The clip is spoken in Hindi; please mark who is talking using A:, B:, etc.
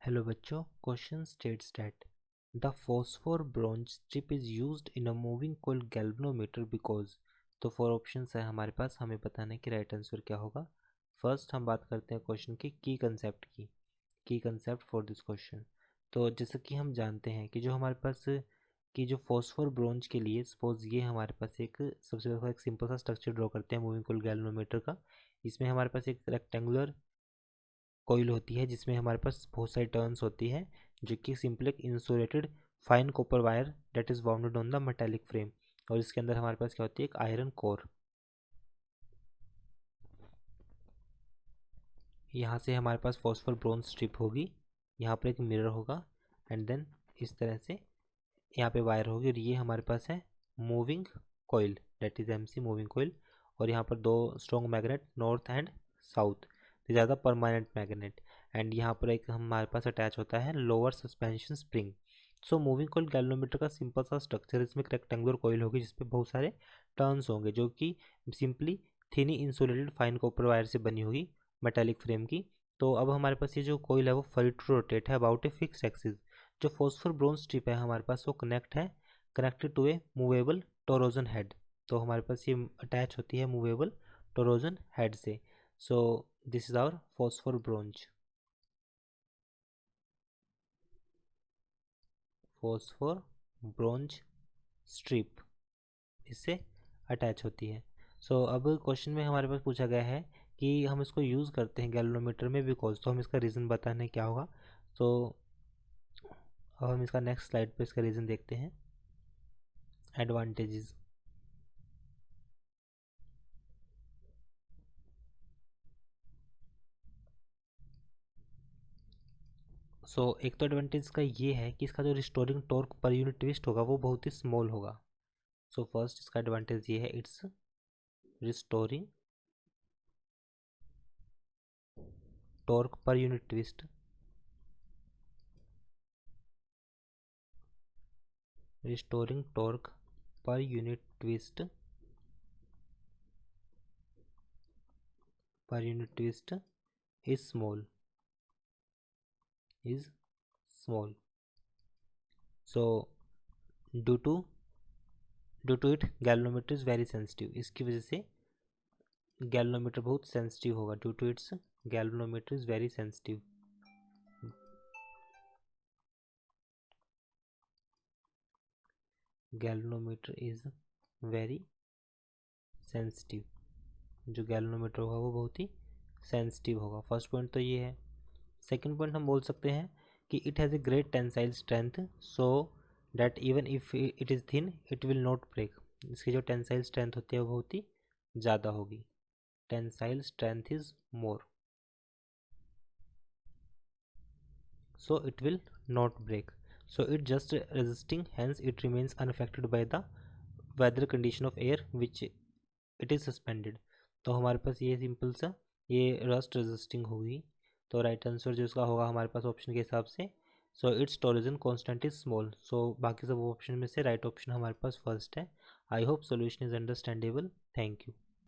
A: Hello बच्चों, question states that the phosphor bronze strip is used in a moving coil galvanometer because तो 4 ऑप्शंस है हमारे पास, हमें बताना है कि राइट आंसर क्या होगा। फर्स्ट हम बात करते हैं क्वेश्चन की कंसेप्ट की कंसेप्ट फॉर दिस क्वेश्चन। तो जैसा कि हम जानते हैं कि जो हमारे पास कि जो फॉस्फोर ब्रोंज के लिए सपोज ये हमारे पास एक सबसे पहले एक सिंपल सा स्ट्रक्चर ड्रॉ करते हैं मूविंग कोइल गैल्वेनोमीटर का। इसमें हमारे पास एक रेक्टेंगुलर कोइल होती है जिसमें हमारे पास बहुत सारी टर्न्स होती है, जो कि सिंपल एक insulated fine copper wire that is bounded on the metallic frame. और इसके अंदर हमारे पास क्या होती है, एक आयरन कोर। यहाँ से हमारे पास फॉस्फोर ब्रोंज स्ट्रिप होगी, यहाँ पर एक मिरर होगा एंड देन इस तरह से यहाँ पे वायर होगी। और ये हमारे पास है moving coil that is MC moving coil. और यहाँ पर दो strong magnet north and south, ज़्यादा परमानेंट मैग्नेट। एंड यहाँ पर एक हमारे पास अटैच होता है lower suspension spring. So moving coil galvanometer का सिंपल सा स्ट्रक्चर, इसमें एक रेक्टेंगुलर कोइल होगी जिसपे बहुत सारे टर्न्स होंगे, जो कि simply thinly insulated fine copper wire से बनी होगी मेटालिक फ्रेम की। तो अब हमारे पास ये जो कोइल है वो फ्री टू रोटेट है अबाउट ए फिक्स एक्सिस। जो फॉस्फोर ब्रोंज स्ट्रिप है हमारे पास वो connected to a movable torsion head. तो हमारे पास ये अटैच होती है मूवेबल टोरोजन हेड से। So this is our phosphor bronze strip इससे अटैच होती है। सो अब क्वेश्चन में हमारे पास पूछा गया है कि हम इसको यूज़ करते हैं गैल्वेनोमीटर में बिकॉज, तो हम इसका रीज़न बताने क्या होगा। तो अब हम इसका नेक्स्ट स्लाइड पे इसका रीज़न देखते हैं। एडवांटेजेस। एक तो एडवांटेज का ये है कि इसका जो restoring torque per unit twist होगा वो बहुत ही स्मॉल होगा। फर्स्ट इसका एडवांटेज ये है, it's restoring torque per unit twist. Restoring torque per unit twist is small so due to it galvanometer is very sensitive. इसकी वजह से गैल्वेनोमीटर बहुत सेंसिटिव होगा। Due to its galvanometer is very sensitive. Galvanometer is very sensitive. जो गैल्वेनोमीटर होगा वो बहुत ही सेंसिटिव होगा। फर्स्ट पॉइंट तो ये है। सेकंड पॉइंट हम बोल सकते हैं कि it has a great tensile strength so that even if it is thin it will not break. इसकी जो टेंसाइल स्ट्रेंथ होती है वो बहुत ही ज़्यादा होगी। Tensile strength is more so it will not break, so it just resisting, hence it remains unaffected by the weather condition of air which it is suspended। तो हमारे पास ये सिंपल सा ये रस्ट रेजिस्टिंग होगी। तो राइट आंसर जो इसका होगा हमारे पास ऑप्शन के हिसाब से, so it's torsion constant is small. So बाकी सब ऑप्शन में से राइट ऑप्शन हमारे पास फर्स्ट है। I hope solution is understandable. Thank you.